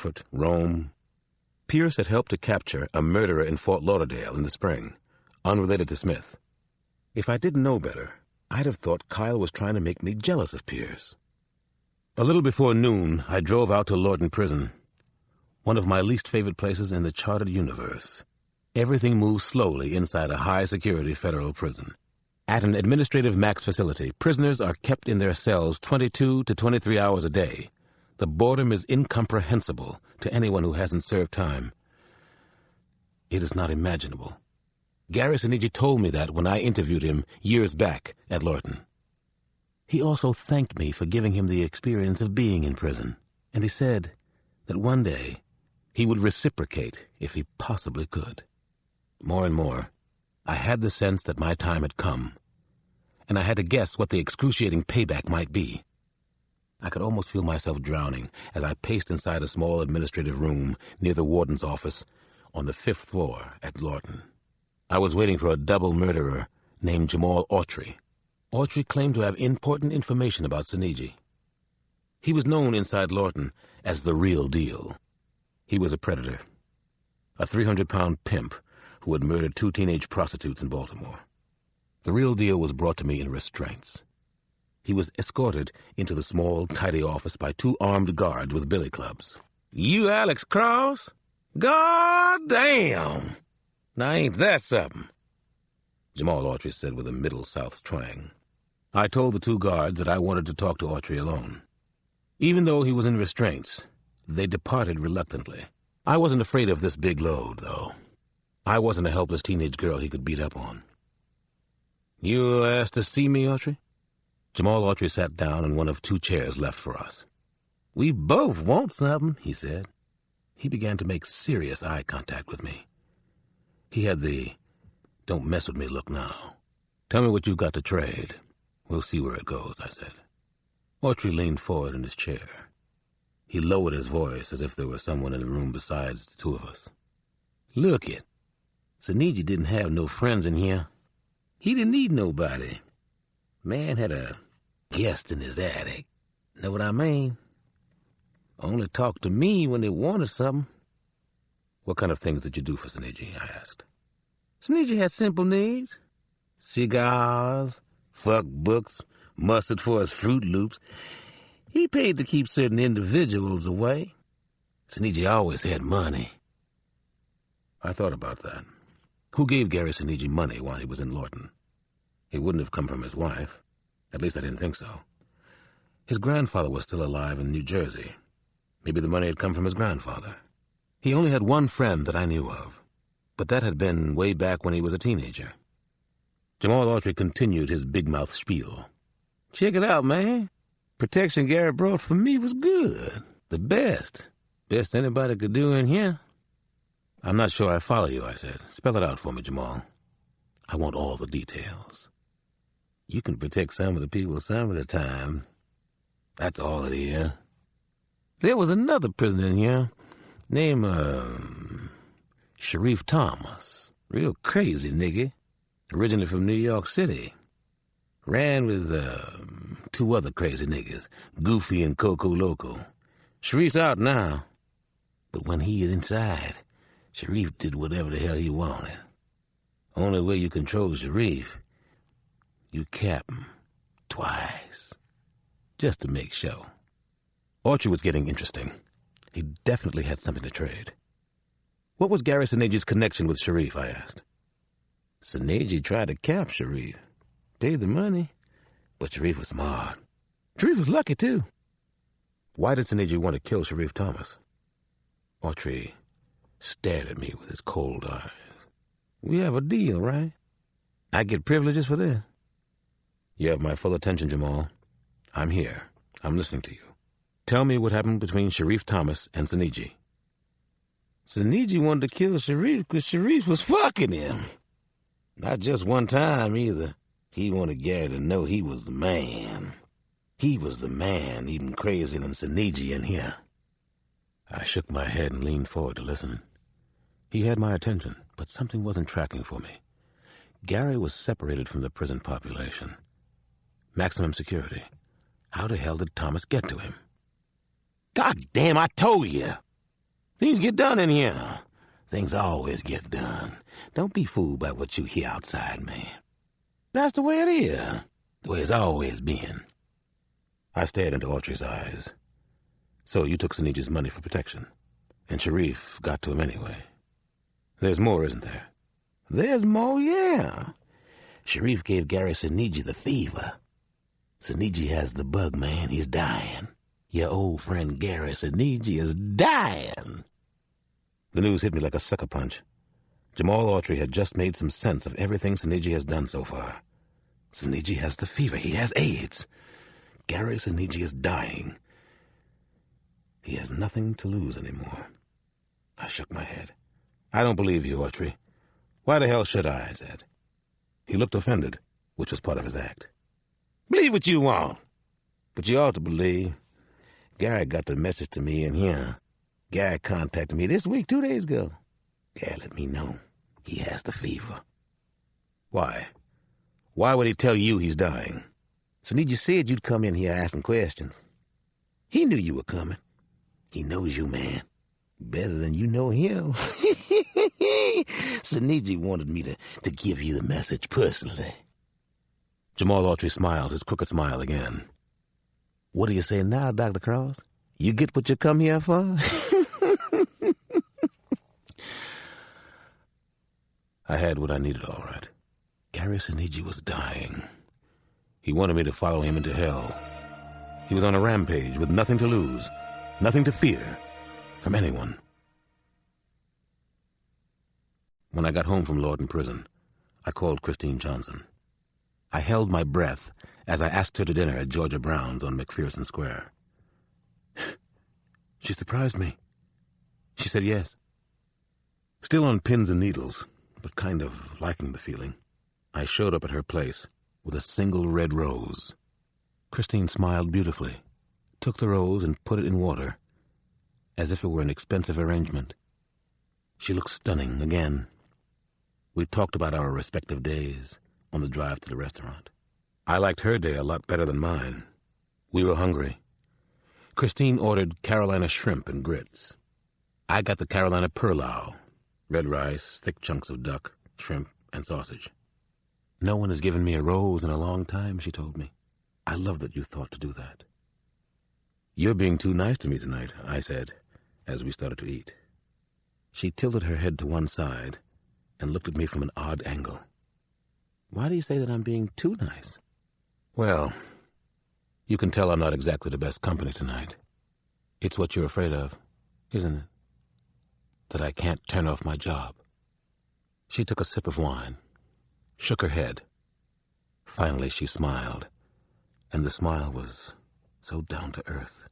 Frankfurt, Rome. Pierce had helped to capture a murderer in Fort Lauderdale in the spring, unrelated to Smith. If I didn't know better, I'd have thought Kyle was trying to make me jealous of Pierce. A little before noon, I drove out to Lorton Prison, one of my least favorite places in the charted universe. Everything moves slowly inside a high-security federal prison. At an administrative max facility, prisoners are kept in their cells 22 to 23 hours a day. The boredom is incomprehensible to anyone who hasn't served time. It is not imaginable. Gary Sinigi told me that when I interviewed him years back at Lorton. He also thanked me for giving him the experience of being in prison, and he said that one day he would reciprocate if he possibly could. More and more, I had the sense that my time had come, and I had to guess what the excruciating payback might be. I could almost feel myself drowning as I paced inside a small administrative room near the warden's office on the 5th floor at Lorton. I was waiting for a double murderer named Jamal Autry. Autry claimed to have important information about Sinigi. He was known inside Lorton as the real deal. He was a predator, a 300-pound pimp who had murdered 2 teenage prostitutes in Baltimore. The real deal was brought to me in restraints. He was escorted into the small, tidy office by 2 armed guards with billy clubs. "You Alex Cross? God damn! Now ain't that something?" Jamal Autry said with a Middle South twang. I told the 2 guards that I wanted to talk to Autry alone. Even though he was in restraints, they departed reluctantly. I wasn't afraid of this big load, though. I wasn't a helpless teenage girl he could beat up on. "You asked to see me, Autry?" Jamal Autry sat down in one of 2 chairs left for us. "We both want something," he said. He began to make serious eye contact with me. He had the "don't mess with me" look now. "Tell me what you've got to trade. We'll see where it goes," I said. Autry leaned forward in his chair. He lowered his voice as if there were someone in the room besides the 2 of us. "Look it. Sinigi didn't have no friends in here. He didn't need nobody. Man had a guest in his attic. Know what I mean? Only talked to me when they wanted something." "What kind of things did you do for Sinigi?" I asked. "Sinigi had simple needs. Cigars, fuck books, mustard for his Fruit Loops. He paid to keep certain individuals away. Sinigi always had money." I thought about that. Who gave Gary Sinigi money while he was in Lorton? It wouldn't have come from his wife. At least I didn't think so. His grandfather was still alive in New Jersey. Maybe the money had come from his grandfather. He only had one friend that I knew of, but that had been way back when he was a teenager. Jamal Autry continued his big-mouth spiel. "Check it out, man. Protection Gary brought for me was good. The best. Best anybody could do in here." "I'm not sure I follow you," I said. "Spell it out for me, Jamal. I want all the details." "You can protect some of the people some of the time. That's all it is. There was another prisoner in here named, Sharif Thomas. Real crazy nigga. Originally from New York City. Ran with, 2 other crazy niggas, Goofy and Coco Loco. Sharif's out now. But when he is inside, Sharif did whatever the hell he wanted. Only way you control Sharif, you cap him twice. Just to make sure." Autry was getting interesting. He definitely had something to trade. "What was Gary Sinigi's connection with Sharif?" I asked. "Sinigi tried to cap Sharif. Paid the money. But Sharif was smart. Sharif was lucky, too." "Why did Sinigi want to kill Sharif Thomas?" Autry stared at me with his cold eyes. "We have a deal, right? I get privileges for this." "You have my full attention, Jamal. I'm here. I'm listening to you. Tell me what happened between Sharif Thomas and Sinigi." "Sinigi wanted to kill Sharif because Sharif was fucking him. Not just one time, either. He wanted Gary to know he was the man. He was the man, even crazier than Sinigi in here." I shook my head and leaned forward to listen. He had my attention, but something wasn't tracking for me. Gary was separated from the prison population. Maximum security. How the hell did Thomas get to him? "God damn, I told you!" Things get done in here. Things always get done. Don't be fooled by what you hear outside, man. That's the way it is. The way it's always been. I stared into Autry's eyes. So you took Siniji's money for protection. And Sharif got to him anyway. There's more, isn't there? There's more, yeah. Sharif gave Gary Siniji the fever. Siniji has the bug, man. He's dying. Your old friend Gary Siniji is dying. The news hit me like a sucker punch. Jamal Autry had just made some sense of everything Siniji has done so far. Siniji has the fever. He has AIDS. Gary Siniji is dying. He has nothing to lose anymore. I shook my head. I don't believe you, Autry. Why the hell should I? Said. He looked offended, which was part of his act. Believe what you want. But you ought to believe. Gary got the message to me in here. Gary contacted me this week, 2 days ago. Gary let me know he has the fever. Why? Why would he tell you he's dying? Siniji said you'd come in here asking questions. He knew you were coming. He knows you, man. Better than you know him. Siniji wanted me to give you the message personally. Jamal Autry smiled, his crooked smile again. What do you say now, Dr. Cross? You get what you come here for? I had what I needed, all right. Gary Siniji was dying. He wanted me to follow him into hell. He was on a rampage with nothing to lose, nothing to fear from anyone. When I got home from Lorton Prison, I called Christine Johnson. I held my breath as I asked her to dinner at Georgia Brown's on McPherson Square. She surprised me. She said yes. Still on pins and needles, but kind of liking the feeling, I showed up at her place with a single red rose. Christine smiled beautifully, took the rose and put it in water, as if it were an expensive arrangement. She looked stunning again. We talked about our respective days on the drive to the restaurant. I liked her day a lot better than mine. We were hungry. Christine ordered Carolina shrimp and grits. I got the Carolina purlau, red rice, thick chunks of duck, shrimp, and sausage. No one has given me a rose in a long time, she told me. I love that you thought to do that. You're being too nice to me tonight, I said, as we started to eat. She tilted her head to one side and looked at me from an odd angle. Why do you say that I'm being too nice? Well, you can tell I'm not exactly the best company tonight. It's what you're afraid of, isn't it? That I can't turn off my job. She took a sip of wine, shook her head. Finally she smiled, and the smile was so down to earth.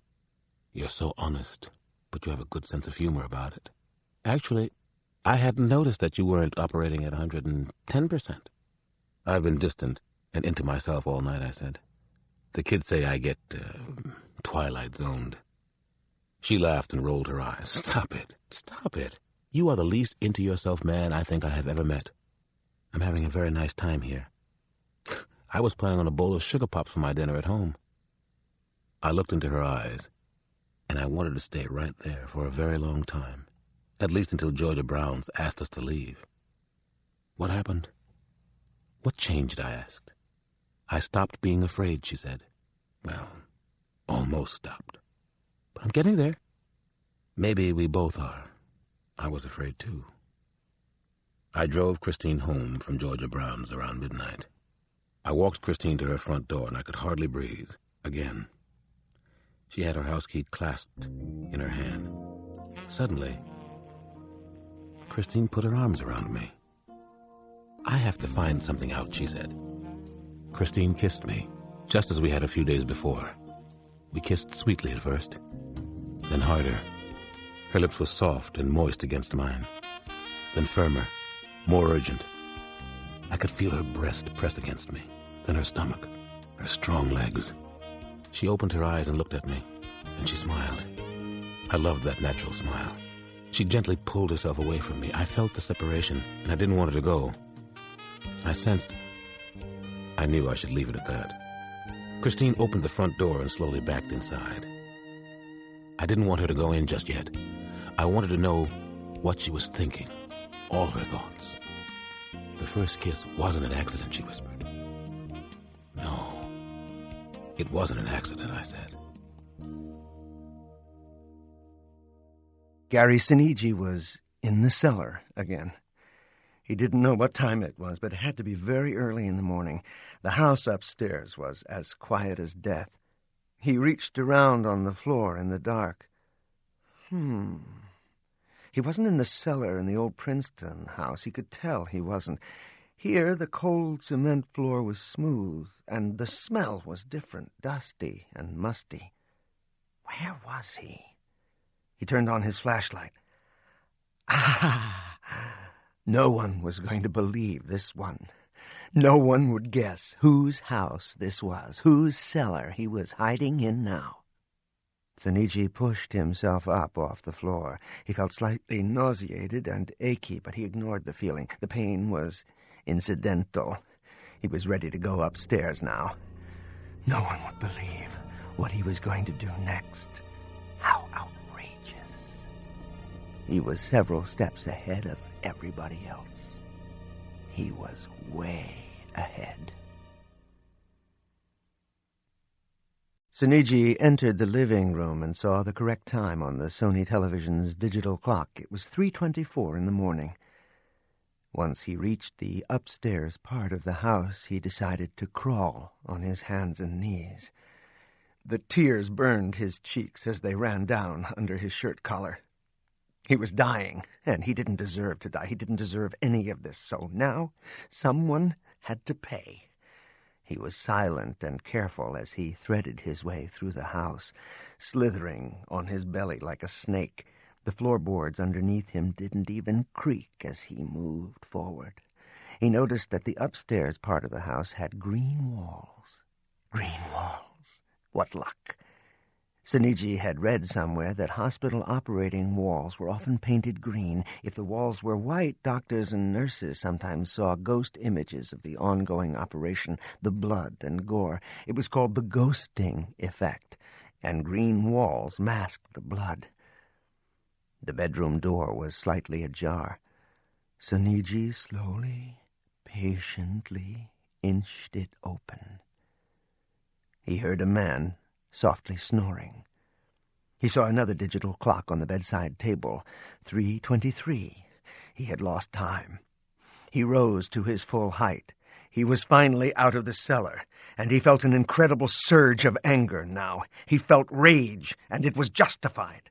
You're so honest, but you have a good sense of humor about it. Actually, I hadn't noticed that you weren't operating at 110%. I've been distant and into myself all night, I said. The kids say I get twilight zoned. She laughed and rolled her eyes. Stop it. Stop it. You are the least into yourself man I think I have ever met. I'm having a very nice time here. I was planning on a bowl of sugar pops for my dinner at home. I looked into her eyes, and I wanted to stay right there for a very long time, at least until Georgia Brown's asked us to leave. What happened? What changed, I asked. I stopped being afraid, she said. Well, almost stopped. But I'm getting there. Maybe we both are. I was afraid, too. I drove Christine home from Georgia Brown's around midnight. I walked Christine to her front door, and I could hardly breathe, again. She had her house key clasped in her hand. Suddenly, Christine put her arms around me. I have to find something out, she said. Christine kissed me, just as we had a few days before. We kissed sweetly at first, then harder. Her lips were soft and moist against mine, then firmer, more urgent. I could feel her breast pressed against me, then her stomach, her strong legs. She opened her eyes and looked at me, and she smiled. I loved that natural smile. She gently pulled herself away from me. I felt the separation, and I didn't want her to go. I sensed. I knew I should leave it at that. Christine opened the front door and slowly backed inside. I didn't want her to go in just yet. I wanted to know what she was thinking, all her thoughts. The first kiss wasn't an accident, she whispered. No, it wasn't an accident, I said. Gary Sinigi was in the cellar again. He didn't know what time it was, but it had to be very early in the morning. The house upstairs was as quiet as death. He reached around on the floor in the dark. He wasn't in the cellar in the old Princeton house. He could tell he wasn't. Here, the cold cement floor was smooth, and the smell was different, dusty and musty. Where was he? He turned on his flashlight. No one was going to believe this one. No one would guess whose house this was, whose cellar he was hiding in now. Sinigi pushed himself up off the floor. He felt slightly nauseated and achy, but he ignored the feeling. The pain was incidental. He was ready to go upstairs now. No one would believe what he was going to do next. How outrageous. He was several steps ahead of everybody else. He was way ahead. Sinigi entered the living room and saw the correct time on the Sony television's digital clock. It was 3:24 in the morning. Once he reached the upstairs part of the house, he decided to crawl on his hands and knees. The tears burned his cheeks as they ran down under his shirt collar. He was dying, and he didn't deserve to die. He didn't deserve any of this, so now someone had to pay. He was silent and careful as he threaded his way through the house, slithering on his belly like a snake. The floorboards underneath him didn't even creak as he moved forward. He noticed that the upstairs part of the house had green walls. Green walls. What luck! Sinigi had read somewhere that hospital operating walls were often painted green. If the walls were white, doctors and nurses sometimes saw ghost images of the ongoing operation, the blood and gore. It was called the ghosting effect, and green walls masked the blood. The bedroom door was slightly ajar. Sinigi slowly, patiently inched it open. He heard a man softly snoring. He saw another digital clock on the bedside table, 3:23. He had lost time. He rose to his full height. He was finally out of the cellar, and he felt an incredible surge of anger now. He felt rage, and it was justified.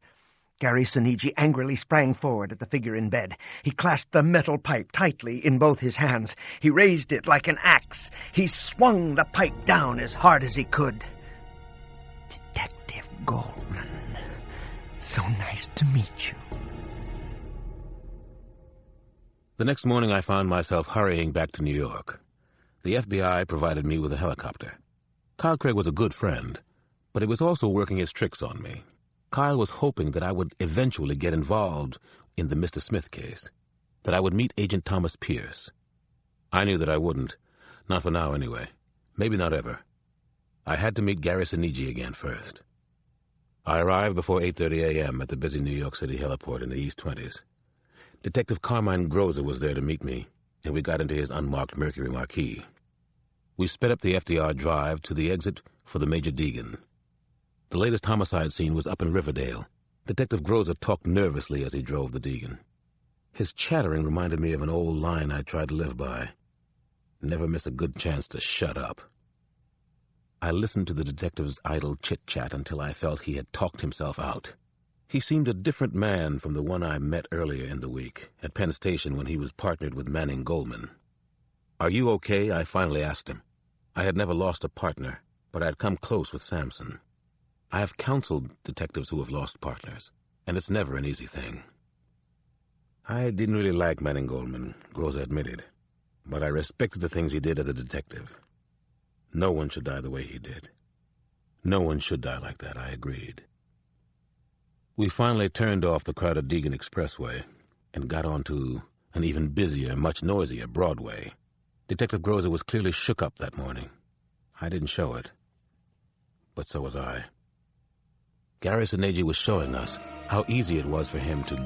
Gary Sinigi angrily sprang forward at the figure in bed. He clasped the metal pipe tightly in both his hands. He raised it like an axe. He swung the pipe down as hard as he could. Detective Goldman, so nice to meet you. The next morning I found myself hurrying back to New York. The FBI provided me with a helicopter. Kyle Craig was a good friend, but he was also working his tricks on me. Kyle was hoping that I would eventually get involved in the Mr. Smith case, that I would meet Agent Thomas Pierce. I knew that I wouldn't, not for now anyway, maybe not ever. I had to meet Gary Sinigi again first. I arrived before 8:30 a.m. at the busy New York City heliport in the East 20s. Detective Carmine Groza was there to meet me, and we got into his unmarked Mercury Marquis. We sped up the FDR Drive to the exit for the Major Deegan. The latest homicide scene was up in Riverdale. Detective Groza talked nervously as he drove the Deegan. His chattering reminded me of an old line I tried to live by. Never miss a good chance to shut up. I listened to the detective's idle chit-chat until I felt he had talked himself out. He seemed a different man from the one I met earlier in the week, at Penn Station when he was partnered with Manning Goldman. "Are you okay?" I finally asked him. I had never lost a partner, but I had come close with Sampson. I have counseled detectives who have lost partners, and it's never an easy thing. I didn't really like Manning Goldman, Groza admitted, but I respected the things he did as a detective. No one should die the way he did. No one should die like that, I agreed. We finally turned off the crowded Deegan Expressway and got onto an even busier, much noisier Broadway. Detective Groza was clearly shook up that morning. I didn't show it, but so was I. Gary Sinigi was showing us how easy it was for him to